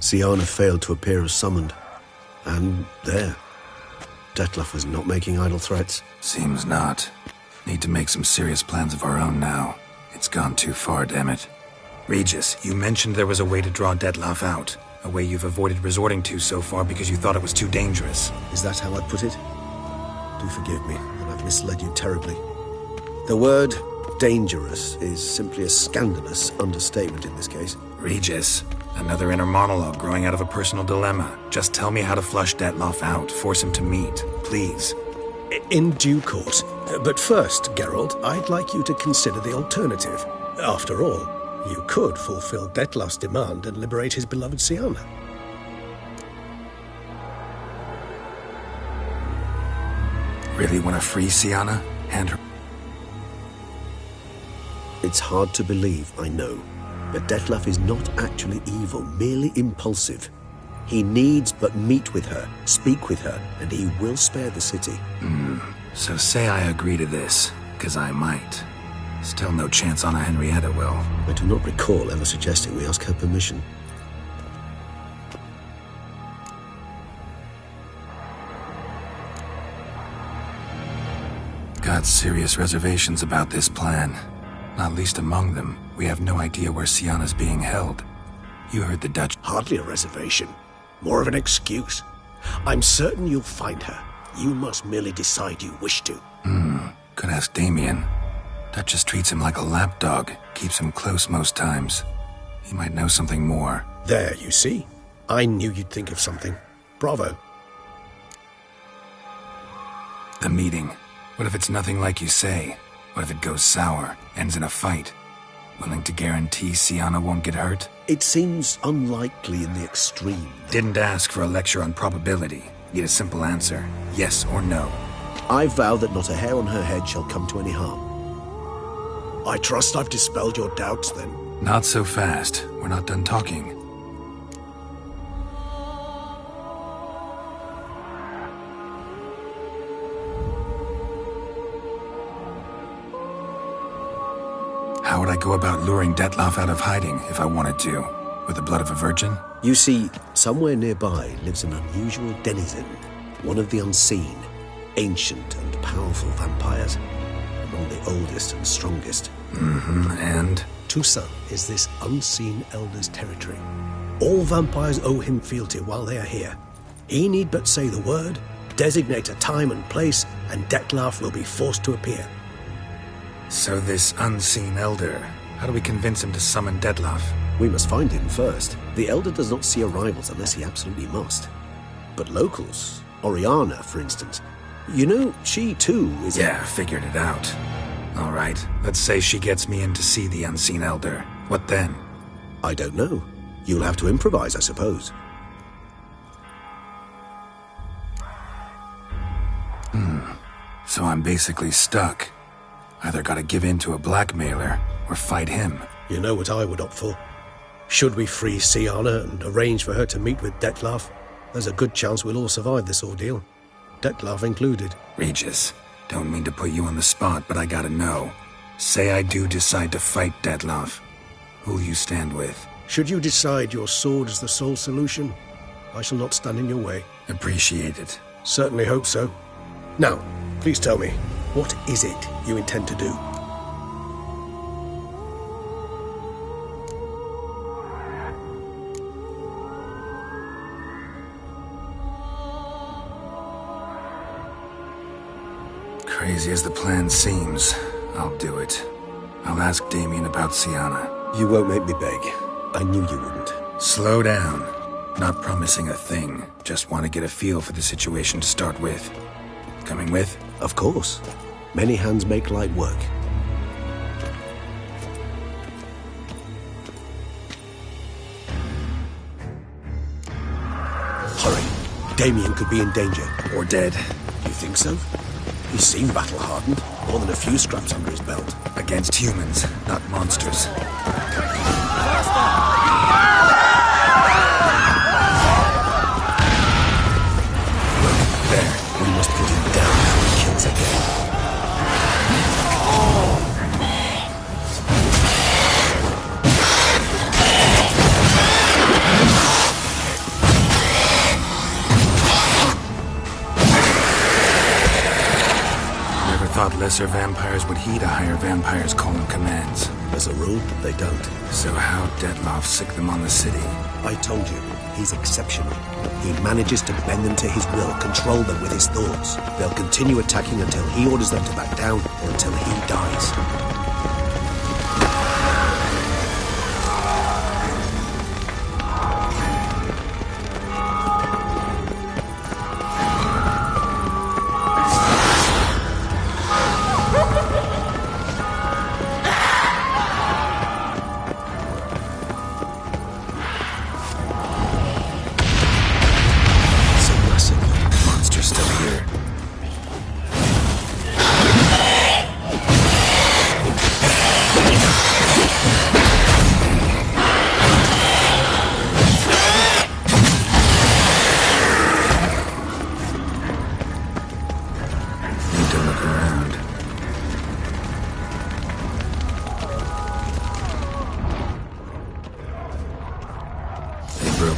Syanna failed to appear as summoned. And there. Dettlaff was not making idle threats. Seems not. Need to make some serious plans of our own now. It's gone too far, damn it. Regis, you mentioned there was a way to draw Dettlaff out. A way you've avoided resorting to so far because you thought it was too dangerous. Is that how I'd put it? Do forgive me that I've misled you terribly. The word dangerous is simply a scandalous understatement in this case. Regis, another inner monologue growing out of a personal dilemma. Just tell me how to flush Dettlaff out. Force him to meet, please. In due course. But first, Geralt, I'd like you to consider the alternative. After all, you could fulfill Dettlaff's demand and liberate his beloved Syanna. Really want to free Syanna? Hand her... It's hard to believe, I know. But Dettlaff is not actually evil, merely impulsive. He needs but meet with her, speak with her, and he will spare the city. So say I agree to this, because I might. Still no chance Anna Henrietta will. I do not recall ever suggesting we ask her permission. Got serious reservations about this plan. Not least among them, we have no idea where Syanna's being held. You heard the Dutch... Hardly a reservation. More of an excuse. I'm certain you'll find her. You must merely decide you wish to. Could ask Damien. Duchess treats him like a lapdog, keeps him close most times. He might know something more. There, you see? I knew you'd think of something. Bravo. The meeting. What if it's nothing like you say? What if it goes sour, ends in a fight? Willing to guarantee Syanna won't get hurt? It seems unlikely in the extreme. Didn't ask for a lecture on probability. Need a simple answer. Yes or no. I vow that not a hair on her head shall come to any harm. I trust I've dispelled your doubts, then. Not so fast. We're not done talking. How would I go about luring Dettlaff out of hiding if I wanted to? With the blood of a virgin? You see, somewhere nearby lives an unusual denizen, one of the unseen, ancient and powerful vampires, among the oldest and strongest. And? Toussaint is this unseen elder's territory. All vampires owe him fealty while they are here. He need but say the word, designate a time and place, and Dettlaff will be forced to appear. So this unseen elder, how do we convince him to summon Dettlaff? We must find him first. The Elder does not see arrivals unless he absolutely must. But locals, Oriana, for instance, you know, she too is... Yeah, figured it out. All right, let's say she gets me in to see the unseen elder. What then? I don't know. You'll have to improvise, I suppose. So I'm basically stuck. Either gotta give in to a blackmailer, or fight him. You know what I would opt for. Should we free Syanna and arrange for her to meet with Dettlaff, there's a good chance we'll all survive this ordeal. Dettlaff included. Regis, don't mean to put you on the spot, but I gotta know. Say I do decide to fight Dettlaff. Who'll you stand with? Should you decide your sword is the sole solution, I shall not stand in your way. Appreciate it. Certainly hope so. Now, please tell me, what is it you intend to do? Crazy as the plan seems, I'll do it. I'll ask Damien about Syanna. You won't make me beg. I knew you wouldn't. Slow down. Not promising a thing. Just want to get a feel for the situation to start with. Coming with? Of course. Many hands make light work. Hurry. Damien could be in danger. Or dead. You think so? He seemed battle-hardened. More than a few scraps under his belt. Against humans, not monsters. There. We must put him down before he kills again. lesser vampires would heed a higher vampire's call and commands. As a rule, they don't. So how Dettlaff sick them on the city? I told you, he's exceptional. He manages to bend them to his will, control them with his thoughts. They'll continue attacking until he orders them to back down, or until he dies.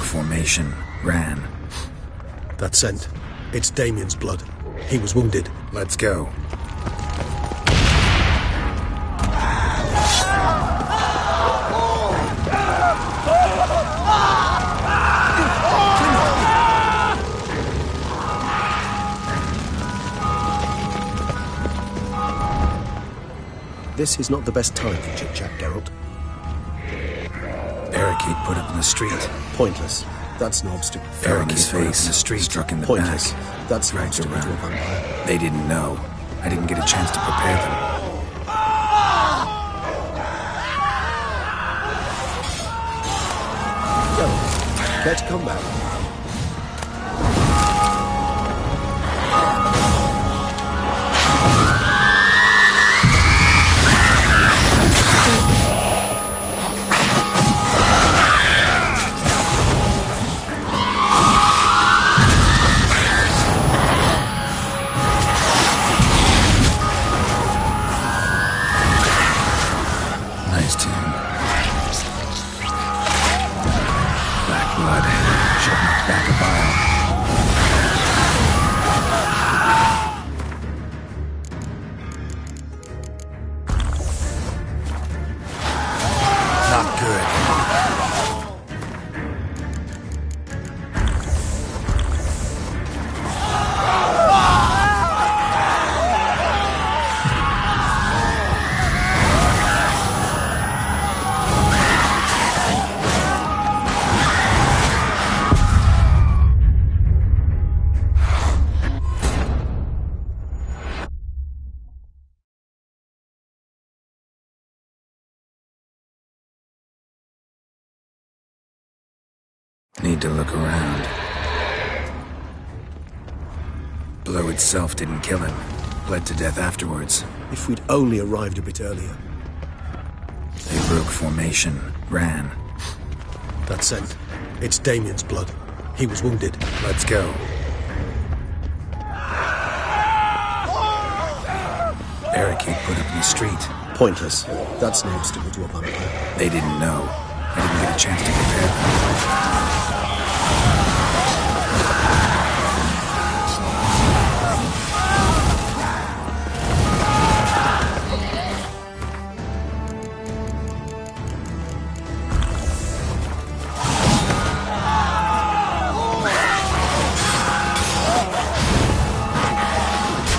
Formation. Ran. That scent. It's Damien's blood. He was wounded. Let's go. This is not the best time for chit-chat, Geralt. Barricade put up in the street. Pointless. That's no obstacle. Fell on his face in the street, struck in the Pointless. back. That's no Dragged obstacle to a around. vampire. They didn't know. I didn't get a chance to prepare them. Geralt, care to come back? Nice tune. Black blood. Should knock back a bile. Not good. Need to look around. Blow itself didn't kill him. Bled to death afterwards. If we'd only arrived a bit earlier. They broke formation. Ran. That scent. It's Damien's blood. He was wounded. Let's go. Barricade put up in the street. Pointless. That's no obstacle to a vampire. They didn't know. I didn't get a chance to prepare them.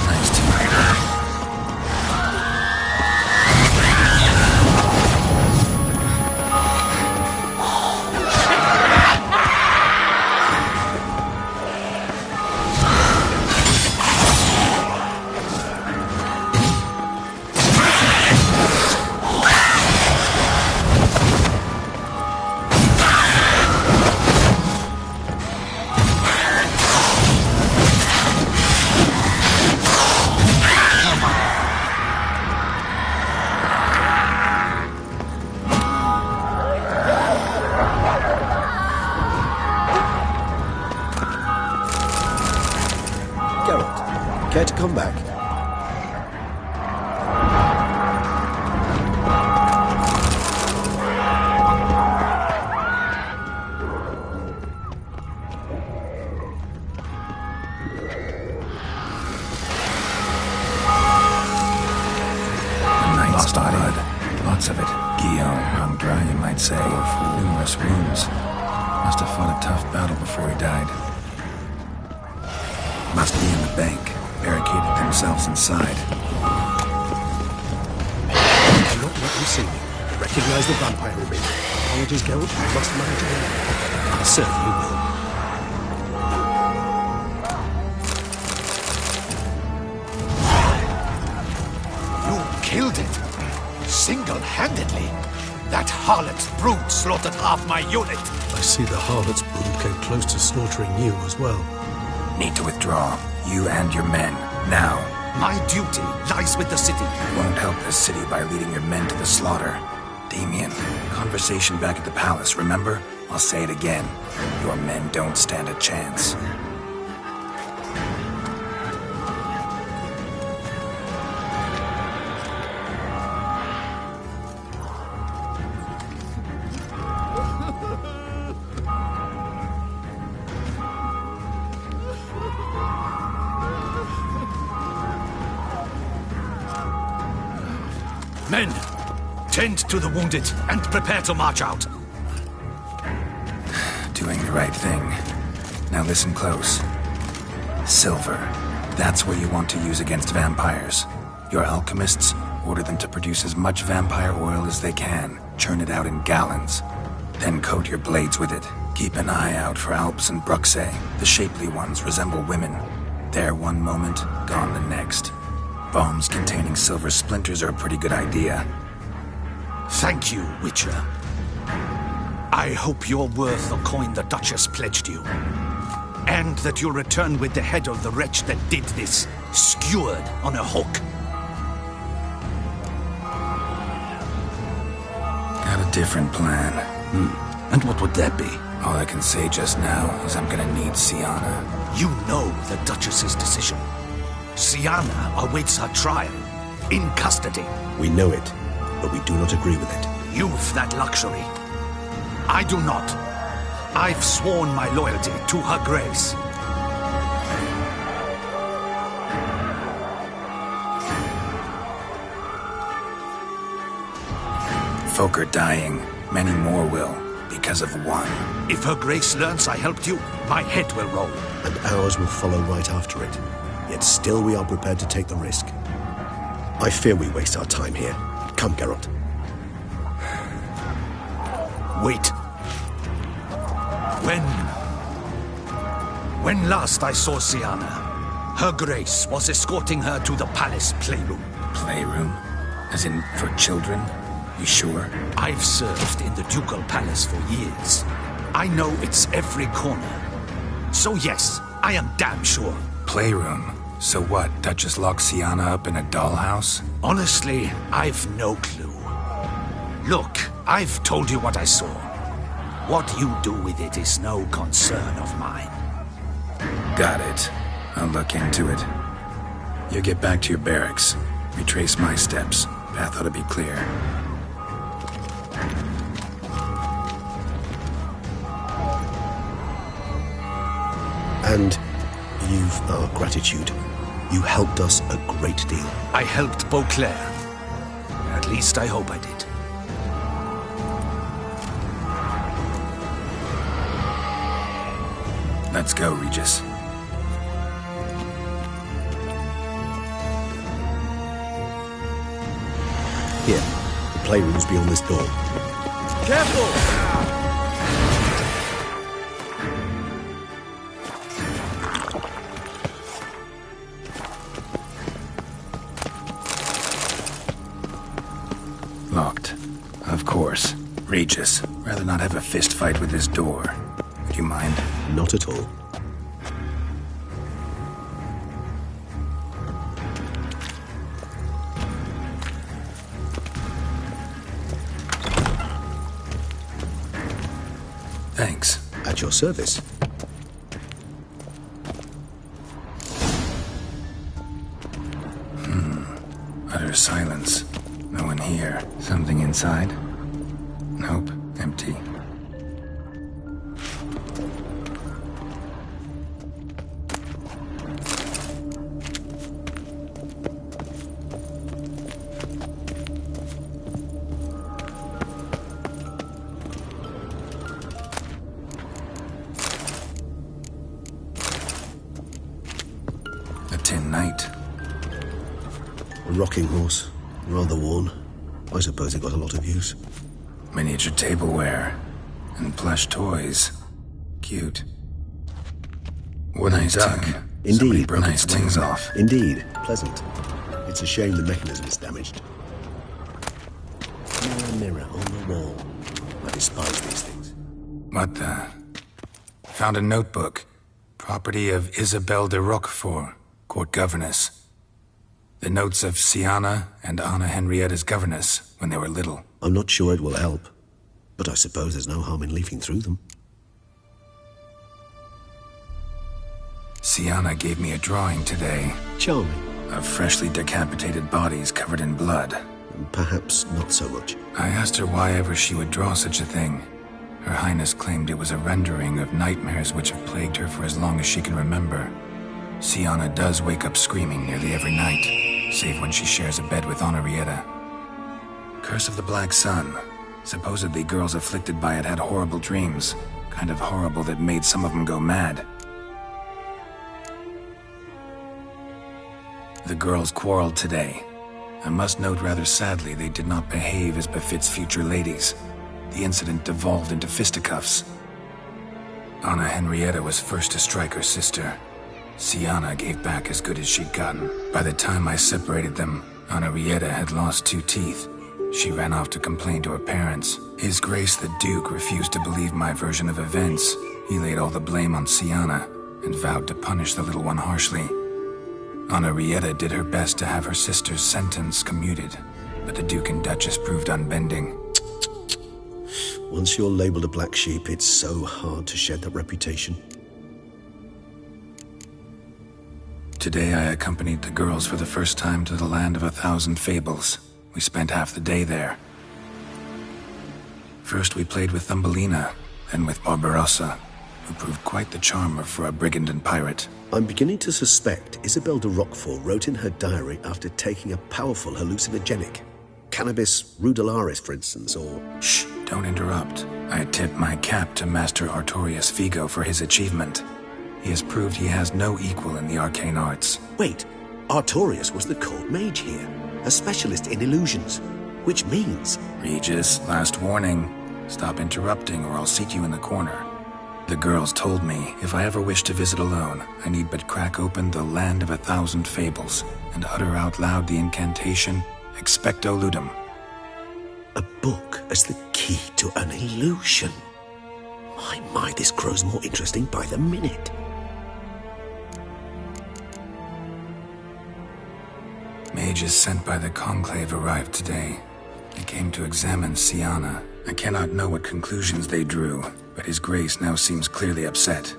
Nice tune. chance of it. Guillaume, hung dry, you might say. Numerous wounds. Must have fought a tough battle before he died. Must be in the bank. Barricaded themselves inside. I cannot let you see me. Recognize the vampire in me. Apologies, Geralt. You must manage it. I certainly will. You killed it. Single-handedly. That harlot's brood slaughtered half my unit. I see the harlot's brood came close to slaughtering you as well. Need to withdraw. You and your men. Now. My duty lies with the city. You won't help this city by leading your men to the slaughter. Damien, conversation back at the palace, remember? I'll say it again. Your men don't stand a chance. Men, tend to the wounded and prepare to march out. Doing the right thing. Now listen close. Silver. That's what you want to use against vampires. Your alchemists, order them to produce as much vampire oil as they can. Churn it out in gallons. Then coat your blades with it. Keep an eye out for Alps and Bruxae. The shapely ones resemble women. There one moment, gone the next. Bombs containing silver splinters are a pretty good idea. Thank you, Witcher. I hope you're worth the coin the Duchess pledged you. And that you'll return with the head of the wretch that did this, skewered on a hook. Got a different plan. And what would that be? All I can say just now is I'm gonna need Syanna. You know the Duchess's decision. Syanna awaits her trial, in custody. We know it, but we do not agree with it. You've that luxury. I do not. I've sworn my loyalty to her grace. Folk are dying. Many more will, because of one. If her grace learns I helped you, my head will roll. And ours will follow right after it. Yet still we are prepared to take the risk. I fear we waste our time here. Come, Geralt. Wait. When last I saw Syanna, her grace was escorting her to the palace playroom. Playroom? As in, for children? You sure? I've served in the ducal palace for years. I know it's every corner. So yes, I am damn sure. Playroom? So what, Duchess locks Syanna up in a dollhouse? Honestly, I've no clue. Look, I've told you what I saw. What you do with it is no concern of mine. Got it. I'll look into it. You get back to your barracks. Retrace my steps. Path ought to be clear. And you've our gratitude. You helped us a great deal. I helped Beauclair. At least I hope I did. Let's go, Regis. Here, the playroom's beyond this door. Careful! Locked. Of course. Regis, rather not have a fist fight with this door. Would you mind? Not at all. Thanks. At your service. Utter silence. No one here. Something inside? Nope. Empty. rocking horse. Rather worn. I suppose it got a lot of use. Miniature tableware. And plush toys. Cute. Wooden duck. Indeed. Somebody broke its wings off. Indeed. Pleasant. It's a shame the mechanism is damaged. Mirror on the wall. I despise these things. What the? Found a notebook. Property of Isabelle de Roquefort, court governess. The notes of Siana and Anna Henrietta's governess when they were little. I'm not sure it will help, but I suppose there's no harm in leafing through them. Siana gave me a drawing today. Charming. Of freshly decapitated bodies covered in blood. Perhaps not so much. I asked her why ever she would draw such a thing. Her Highness claimed it was a rendering of nightmares which have plagued her for as long as she can remember. Siana does wake up screaming nearly every night, save when she shares a bed with Henrietta. Curse of the Black Sun. Supposedly girls afflicted by it had horrible dreams. Kind of horrible that made some of them go mad. The girls quarreled today. I must note rather sadly they did not behave as befits future ladies. The incident devolved into fisticuffs. Anna Henrietta was first to strike her sister. Siana gave back as good as she'd gotten. By the time I separated them, Henrietta had lost 2 teeth. She ran off to complain to her parents. His Grace the Duke refused to believe my version of events. He laid all the blame on Siana and vowed to punish the little one harshly. Henrietta did her best to have her sister's sentence commuted, but the Duke and Duchess proved unbending. Once you're labeled a black sheep, it's so hard to shed that reputation. Today I accompanied the girls for the first time to the land of 1,000 fables. We spent half the day there. First we played with Thumbelina, then with Barbarossa, who proved quite the charmer for a brigand and pirate. I'm beginning to suspect Isabelle de Roquefort wrote in her diary after taking a powerful hallucinogenic. Cannabis rudelaris, for instance, or... Shh, don't interrupt. I tip my cap to Master Artorius Figo for his achievement. He has proved he has no equal in the arcane arts. Wait, Artorius was the court mage here, a specialist in illusions, which means... Regis, last warning. Stop interrupting or I'll seat you in the corner. The girls told me if I ever wish to visit alone, I need but crack open the Land of 1,000 Fables and utter out loud the incantation, Expecto Ludum. A book as the key to an illusion. My, this grows more interesting by the minute. Mages sent by the Conclave arrived today. They came to examine Siana. I cannot know what conclusions they drew, but His Grace now seems clearly upset.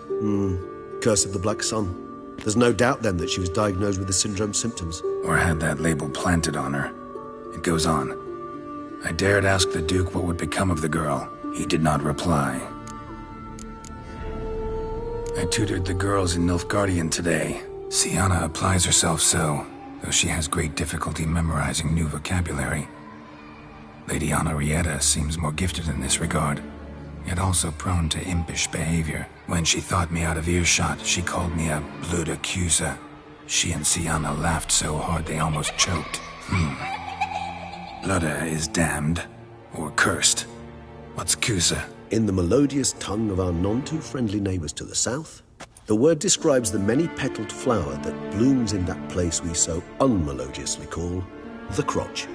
Curse of the Black Sun. There's no doubt then that she was diagnosed with the syndrome symptoms. Or had that label planted on her. It goes on. I dared ask the Duke what would become of the girl. He did not reply. I tutored the girls in Nilfgaardian today. Siana applies herself so, though she has great difficulty memorizing new vocabulary. Lady Henrietta seems more gifted in this regard, yet also prone to impish behavior. When she thought me out of earshot, she called me a blood accuser. She and Siana laughed so hard they almost choked. Ludda is damned, or cursed. What's Cusa? In the melodious tongue of our none-too-friendly neighbors to the south, the word describes the many-petaled flower that blooms in that place we so unmelodiously call the crotch.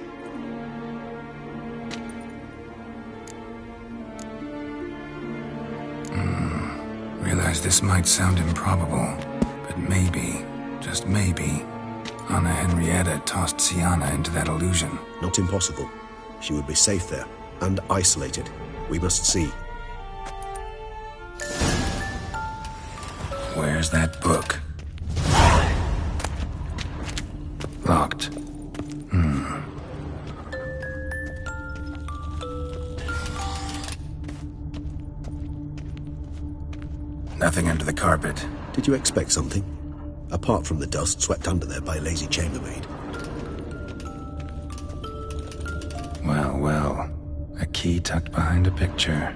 Realize this might sound improbable, but maybe, just maybe, Anna Henrietta tossed Siana into that illusion. Not impossible. She would be safe there, and isolated. We must see. Where's that book? Locked. Nothing under the carpet. Did you expect something? Apart from the dust swept under there by a lazy chambermaid. Well, well. A key tucked behind a picture.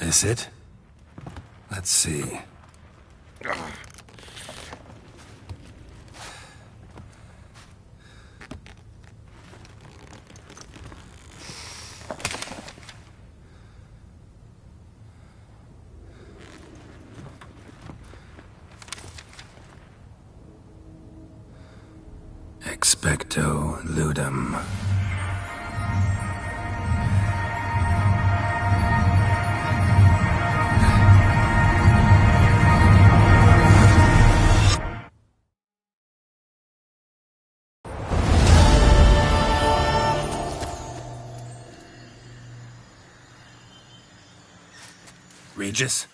this it? Let's see. Expecto ludum. Regis?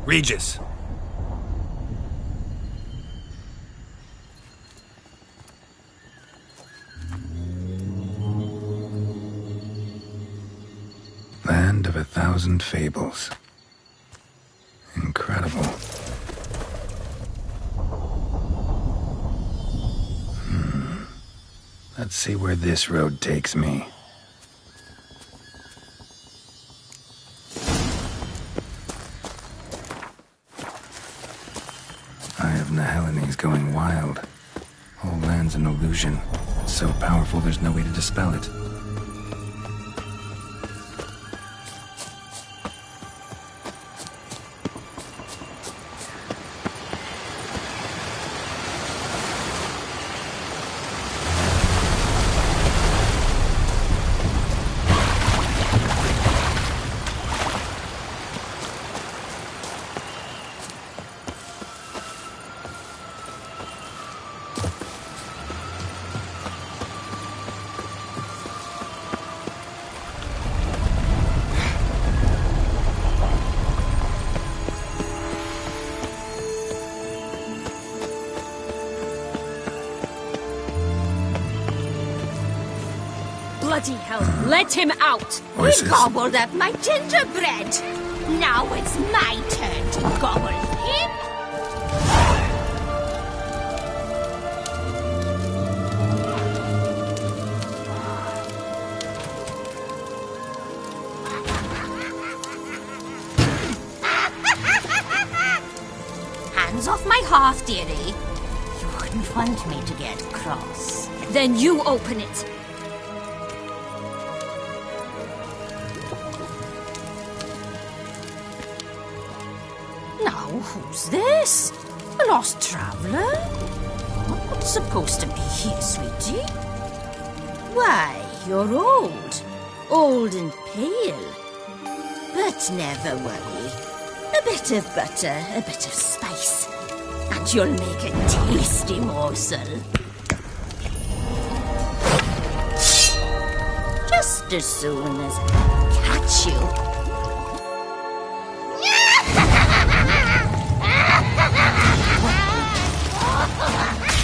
Regis! Land of 1,000 fables. Incredible. Let's see where this road takes me. Eye of Nehelene going wild. Whole land's an illusion. It's so powerful there's no way to dispel it. Bloody hell, let him out! Voices. He gobbled up my gingerbread. Now it's my turn to gobble him. Hands off my hearth, dearie. You wouldn't want me to get cross. Then you open it. Now, who's this? A lost traveler? Not supposed to be here, sweetie. Why, you're old. Old and pale. But never worry. A bit of butter, a bit of spice, and you'll make a tasty morsel. Just as soon as I catch you.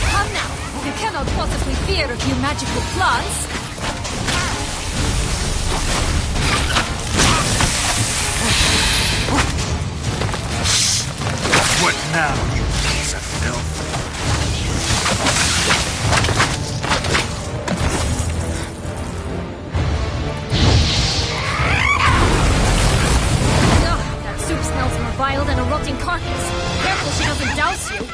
Come now, you cannot possibly fear a few magical plants. What now, you piece of filth? Ugh, that soup smells more vile than a rotting carcass. Careful she doesn't douse you.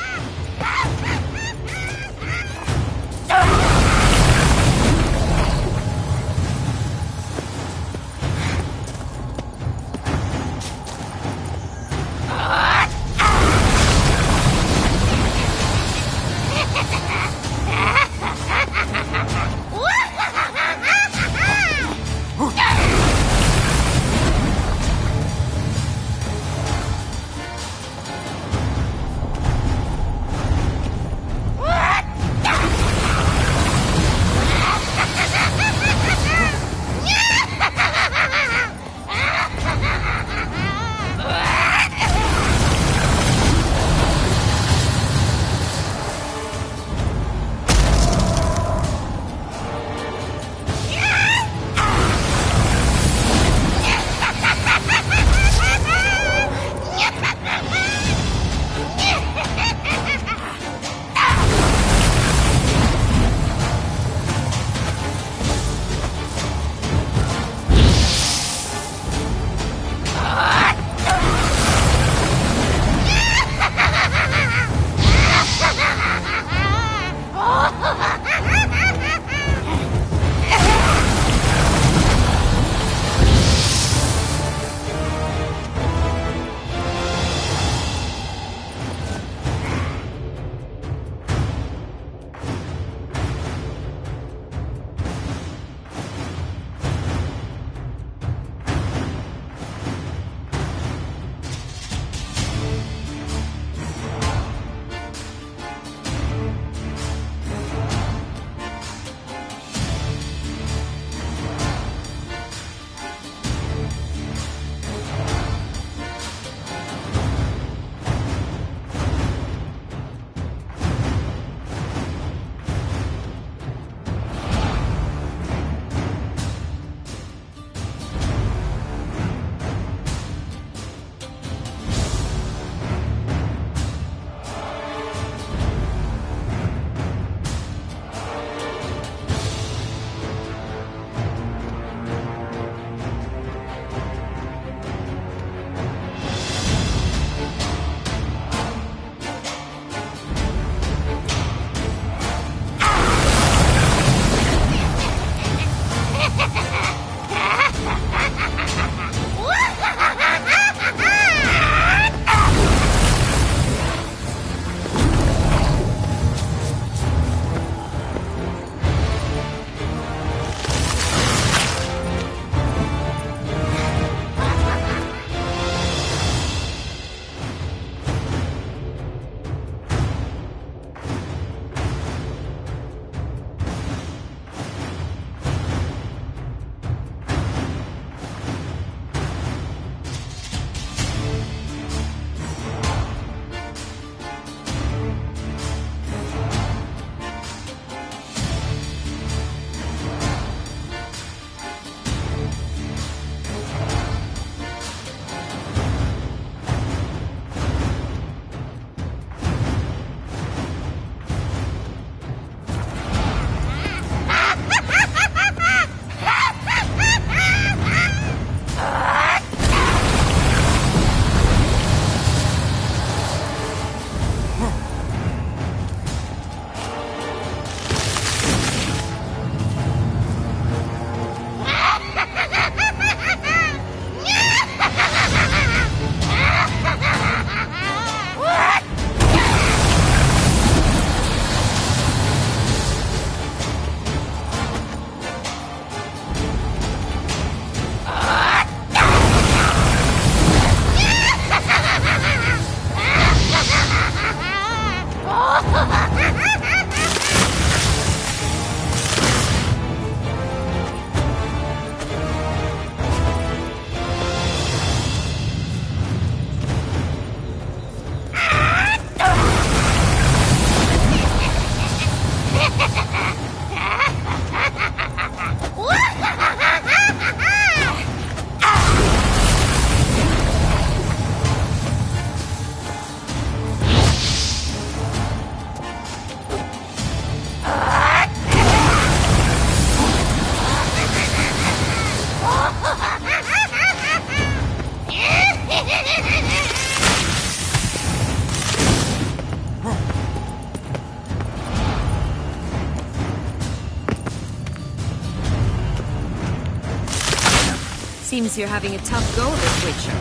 Seems you're having a tough go of it, Witcher.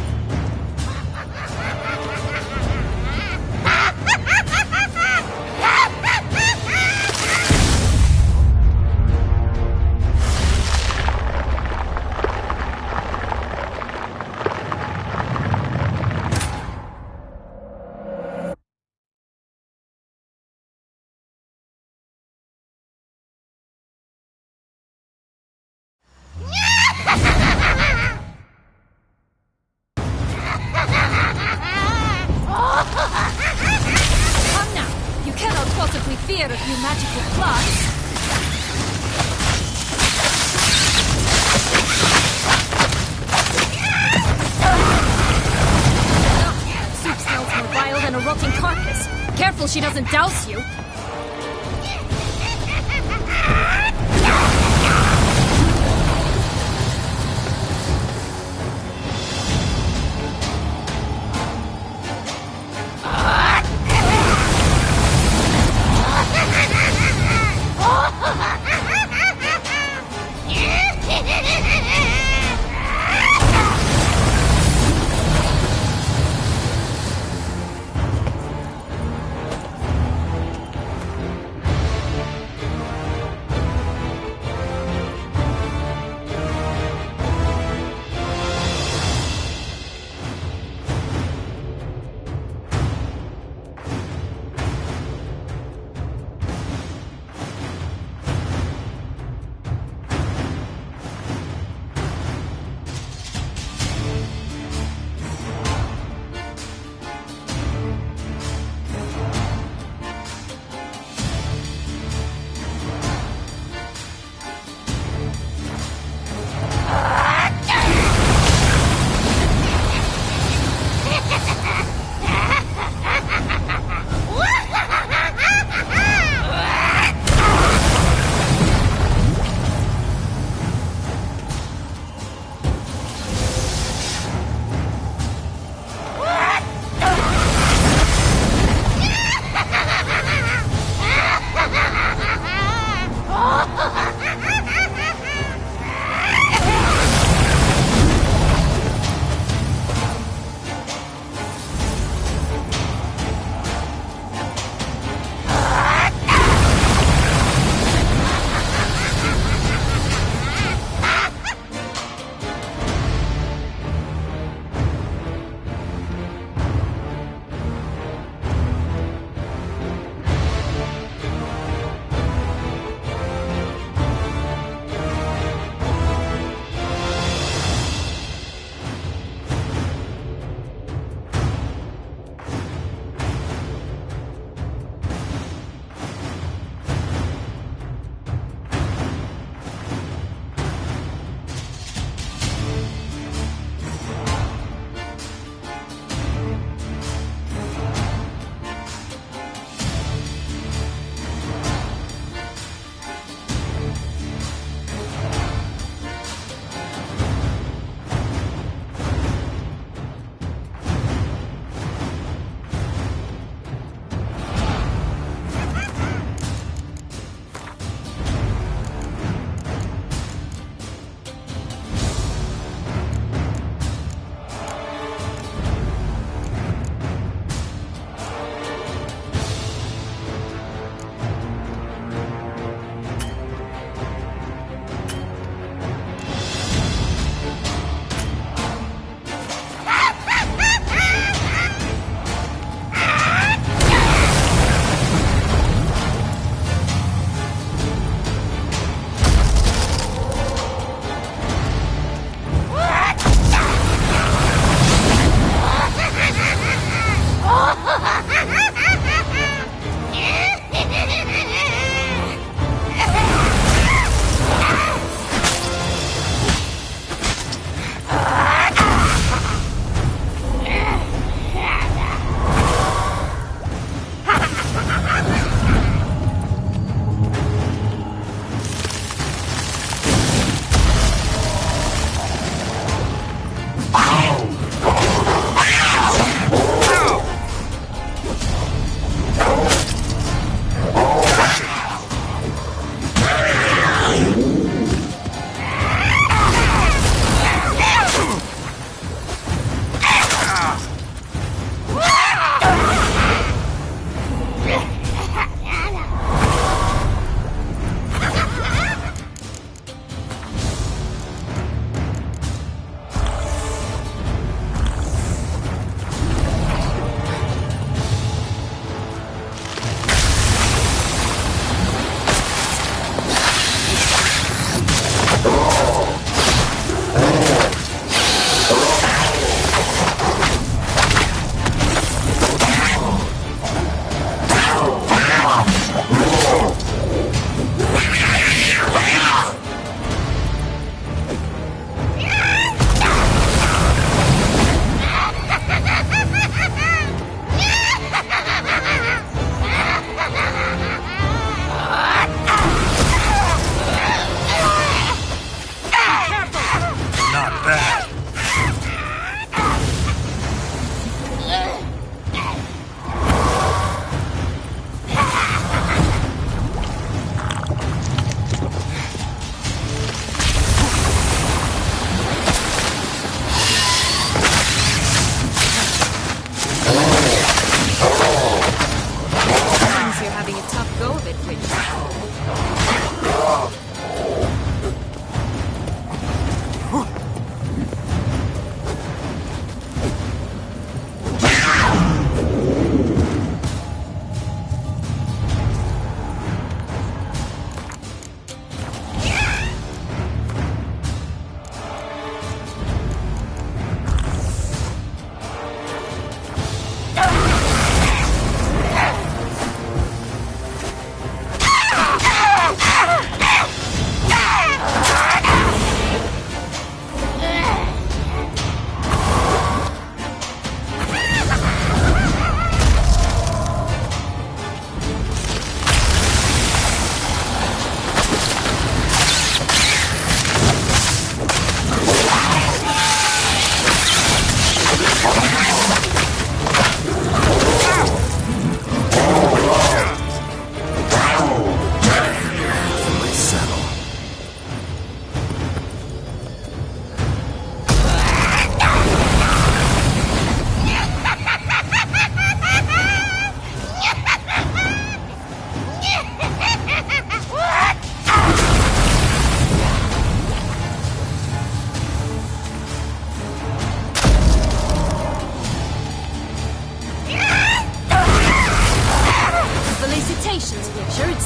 Possibly fear a few magical plots. That soup smells more vile than a rotting carcass. Careful she doesn't douse you.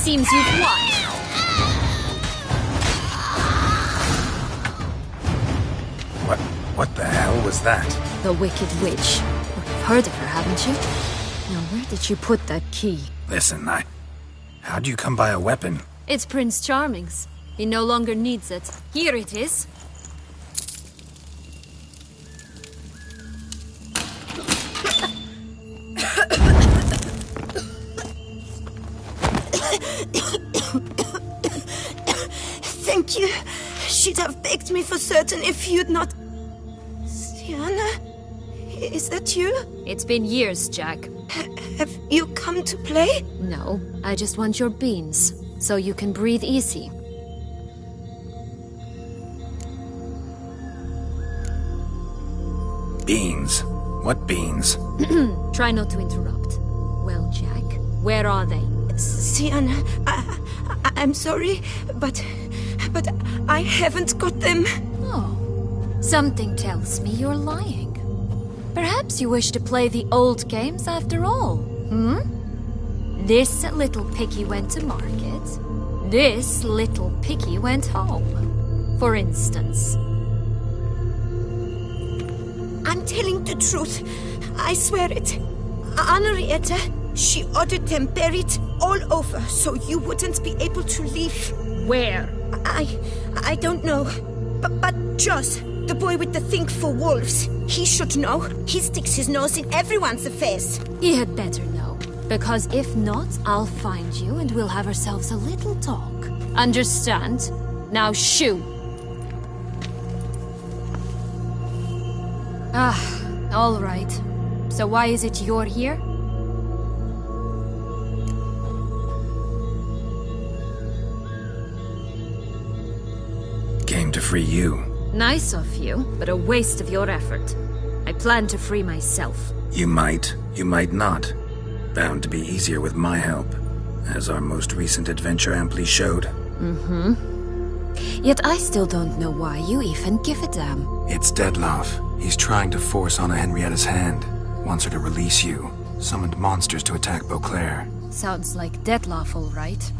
seems you've won. What the hell was that? The Wicked Witch. You've heard of her, haven't you? Now, where did you put that key? Listen, how'd you come by a weapon? It's Prince Charming's. He no longer needs it. Here it is. Thank you. She'd have begged me for certain if you'd not... Sienna? Is that you? It's been years, Jack. Have you come to play? No, I just want your beans, so you can breathe easy. Beans? What beans? Try not to interrupt. Well, Jack, where are they? Sienna, I'm sorry, but I haven't got them. Oh, something tells me you're lying. Perhaps you wish to play the old games after all, This little piggy went to market. This little piggy went home, for instance. I'm telling the truth. I swear it. Henrietta, she ordered them buried all over so you wouldn't be able to leave. Where? I don't know. But Joss, the boy with the thing for wolves, he should know. He sticks his nose in everyone's affairs. He had better know. Because if not, I'll find you and we'll have ourselves a little talk. Understand? Now shoo! All right. So why is it you're here? Came to free you. Nice of you, but a waste of your effort. I plan to free myself. You might not. Bound to be easier with my help, as our most recent adventure amply showed. Yet I still don't know why you even give a damn. It's Dettlaff. He's trying to force Anna Henrietta's hand. Wants her to release you. Summoned monsters to attack Beauclair. Sounds like Dettlaff, all right.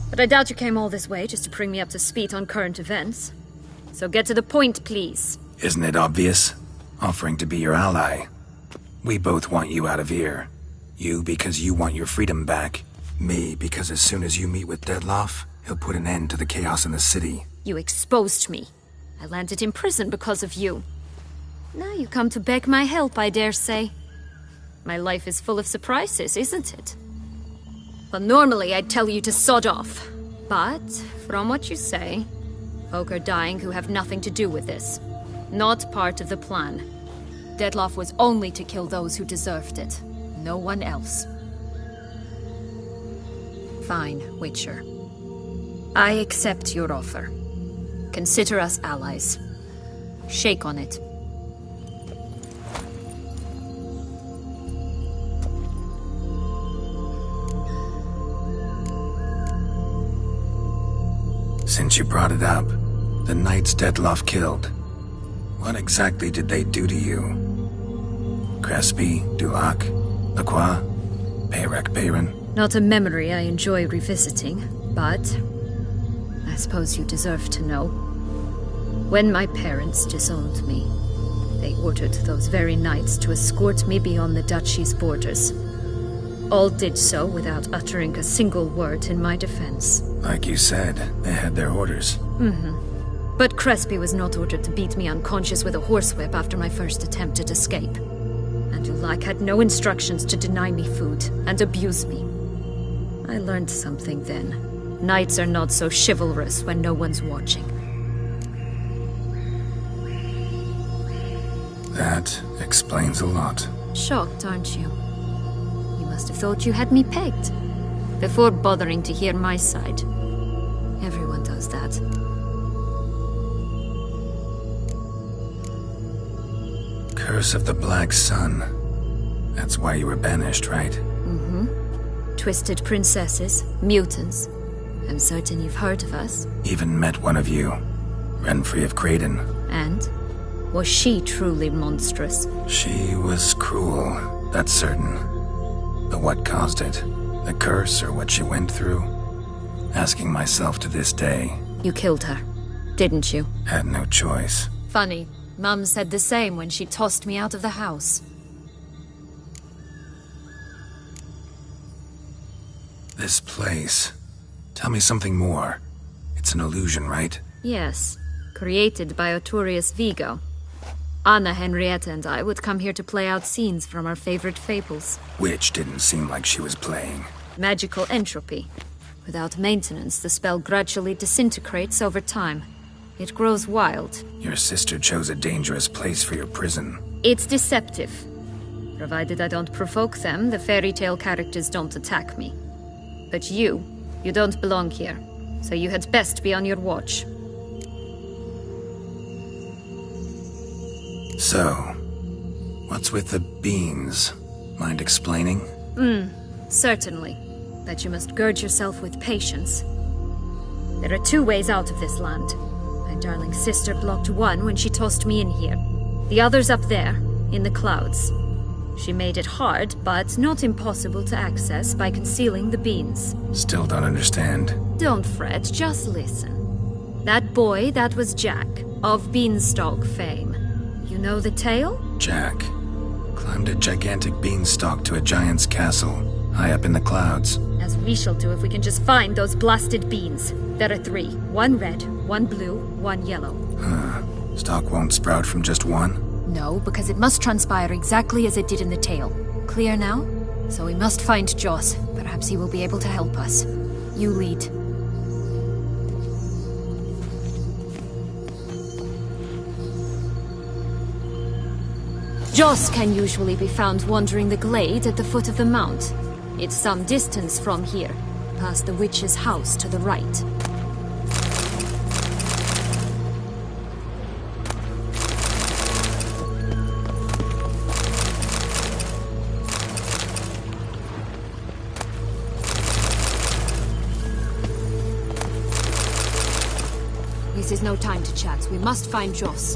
But I doubt you came all this way just to bring me up to speed on current events. So get to the point, please. Isn't it obvious? Offering to be your ally. We both want you out of here. You because you want your freedom back. Me because as soon as you meet with Dettlaff, he'll put an end to the chaos in the city. You exposed me. I landed in prison because of you. Now you come to beg my help, I dare say. My life is full of surprises, isn't it? Well, normally I'd tell you to sod off. But, from what you say, folk are dying who have nothing to do with this. Not part of the plan. Dettlaff was only to kill those who deserved it. No one else. Fine, Witcher. I accept your offer. Consider us allies. Shake on it. Since you brought it up, the knights Dettlaff killed. What exactly did they do to you? Crespi, Duac, Lacroix, Peyrac. Not a memory I enjoy revisiting, but I suppose you deserve to know. When my parents disowned me, they ordered those very knights to escort me beyond the duchy's borders. All did so without uttering a single word in my defense. Like you said, they had their orders. But Crespi was not ordered to beat me unconscious with a horsewhip after my first attempt at escape. And Dulac had no instructions to deny me food and abuse me. I learned something then. Knights are not so chivalrous when no one's watching. That explains a lot. Shocked, aren't you? You must have thought you had me pegged. Before bothering to hear my side. Everyone does that. Curse of the Black Sun. That's why you were banished, right? Twisted princesses, mutants. I'm certain you've heard of us. Even met one of you. Renfri of Creighton. And? Was she truly monstrous? She was cruel, that's certain. But what caused it? The curse or what she went through? Asking myself to this day. You killed her, didn't you? Had no choice. Funny. Mum said the same when she tossed me out of the house. This place. Tell me something more. It's an illusion, right? Yes. Created by Arturius Vigo. Anna, Henrietta, and I would come here to play out scenes from our favorite fables. Which didn't seem like she was playing. Magical entropy. Without maintenance, the spell gradually disintegrates over time. It grows wild. Your sister chose a dangerous place for your prison. It's deceptive. Provided I don't provoke them, the fairy tale characters don't attack me. But you don't belong here. So you had best be on your watch. So, what's with the beans? Mind explaining? Certainly. But you must gird yourself with patience. There are 2 ways out of this land. My darling sister blocked one when she tossed me in here. The other's up there, in the clouds. She made it hard, but not impossible to access by concealing the beans. Still don't understand. Don't fret, just listen. That boy, that was Jack, of Beanstalk fame. You know the tale? Jack climbed a gigantic beanstalk to a giant's castle, high up in the clouds. As we shall do if we can just find those blasted beans. There are 3. 1 red, 1 blue, 1 yellow. Stalk won't sprout from just one? No, because it must transpire exactly as it did in the tale. Clear now? So we must find Joss. Perhaps he will be able to help us. You lead. Joss can usually be found wandering the glade at the foot of the mount. It's some distance from here, past the witch's house to the right. This is no time to chat. We must find Joss.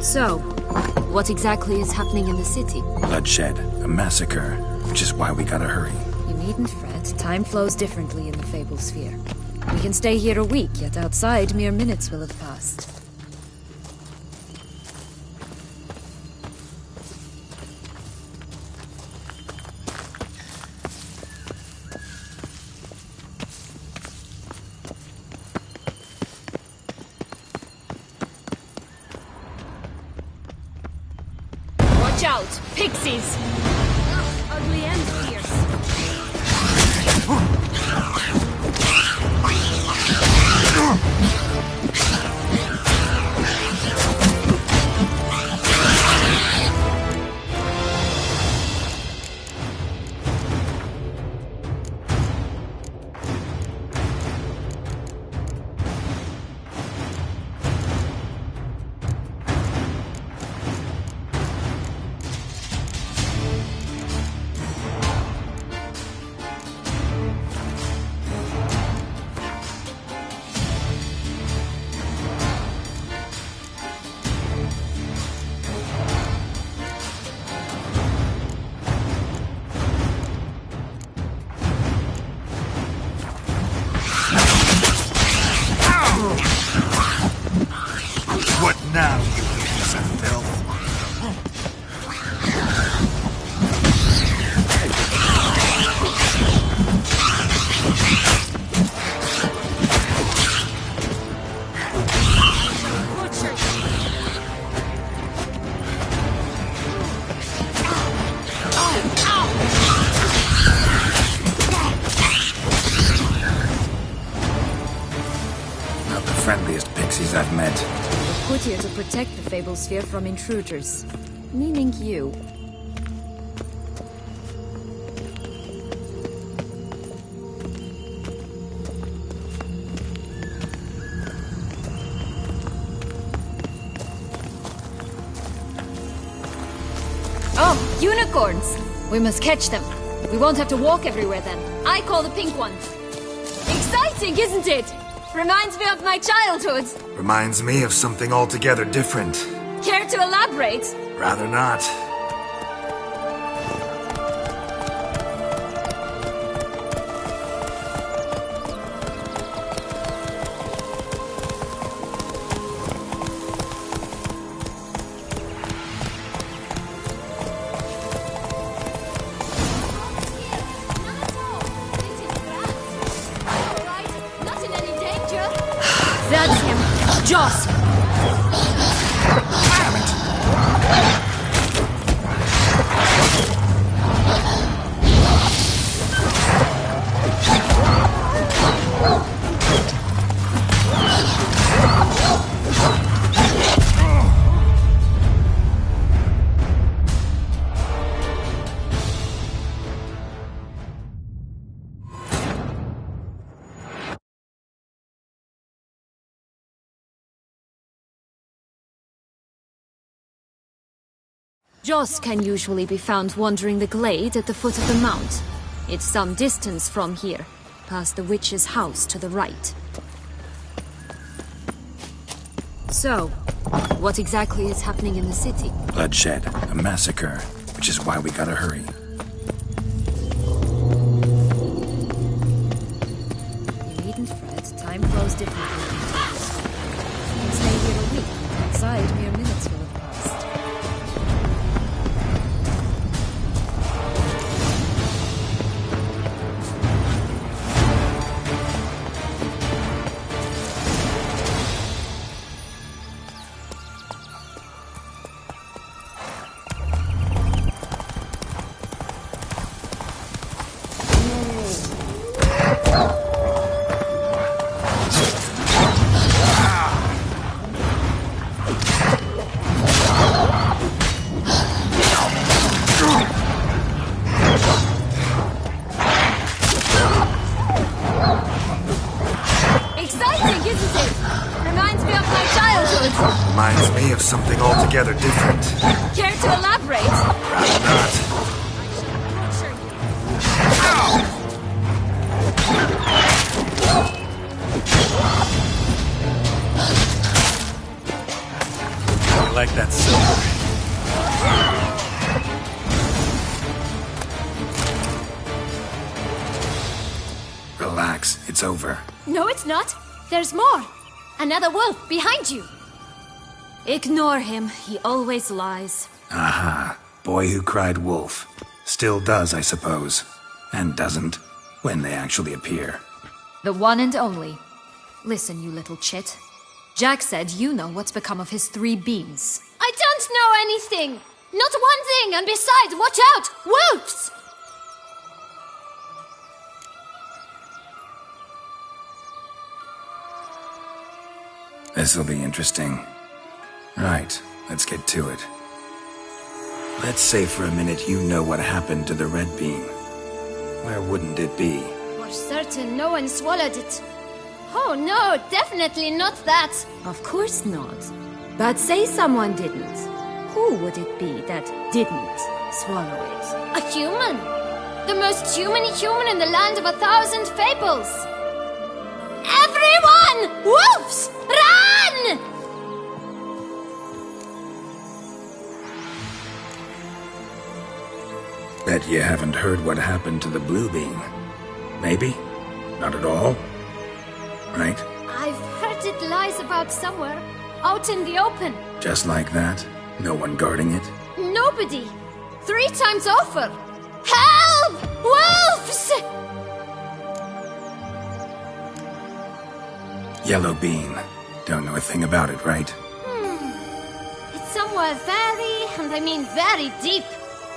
So, what exactly is happening in the city? Bloodshed, a massacre, which is why we gotta hurry. You needn't fret. Time flows differently in the Fable Sphere. We can stay here a week, yet outside mere minutes will have passed. Watch out! Pixies! Ugly and fierce. What now, you piece of filth? Not the friendliest pixies I've met. We're put here to protect the Fable Sphere from intruders. Meaning you. Oh, unicorns! We must catch them. We won't have to walk everywhere then. I call the pink ones. Exciting, isn't it? Reminds me of my childhood. Reminds me of something altogether different. Care to elaborate? Rather not. That's him. Joss! Joss can usually be found wandering the glade at the foot of the mount. It's some distance from here, past the witch's house to the right. So, what exactly is happening in the city? Bloodshed, a massacre, which is why we gotta hurry. You needn't fret, time flows differently. You can stay here a week, outside mere minutes will have passed. Reminds me of something altogether different. Care to elaborate? Rather not. I like that silver. Relax, it's over. No, it's not. There's more. Another wolf behind you. Ignore him. He always lies. Aha. Boy who cried wolf. Still does, I suppose. And doesn't, when they actually appear. The one and only. Listen, you little chit. Jack said you know what's become of his 3 beams. I don't know anything! Not one thing, and besides, watch out! Wolves! This'll be interesting. Right, let's get to it. Let's say for a minute you know what happened to the red beam. Where wouldn't it be? For certain, no one swallowed it. Oh no, definitely not that. Of course not. But say someone didn't. Who would it be that didn't swallow it? A human. The most human in the land of 1,000 fables. Everyone! Wolves! Run! Bet you haven't heard what happened to the blue beam. Maybe? Not at all? Right? I've heard it lies about somewhere, out in the open. Just like that? No one guarding it? Nobody. 3 times over. Help! Wolves! Yellow beam. Don't know a thing about it, right? It's somewhere very, and I mean very deep.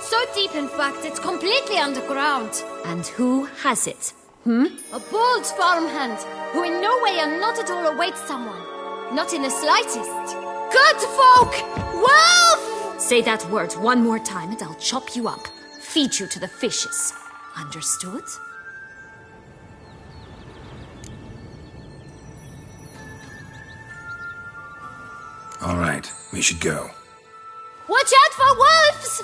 So deep, in fact, it's completely underground. And who has it? A bold farmhand, who in no way and not at all awaits someone. Not in the slightest. Good folk! Wolf! Say that word one more time and I'll chop you up. Feed you to the fishes. Understood? All right, we should go. Watch out for wolves!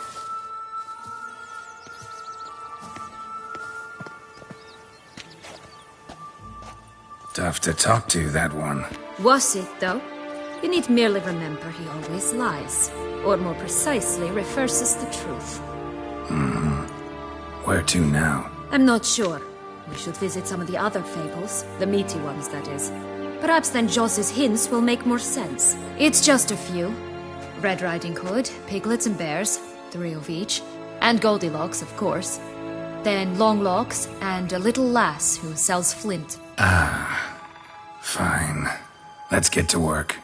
Tough to talk to, that one. Was it, though? You need merely remember he always lies. Or more precisely, reverses the truth. Where to now? I'm not sure. We should visit some of the other fables. The meaty ones, that is. Perhaps then Joss's hints will make more sense. It's just a few. Red Riding Hood, piglets and bears, 3 of each. And Goldilocks, of course. Then Longlocks, and a little lass who sells flint. Fine. Let's get to work.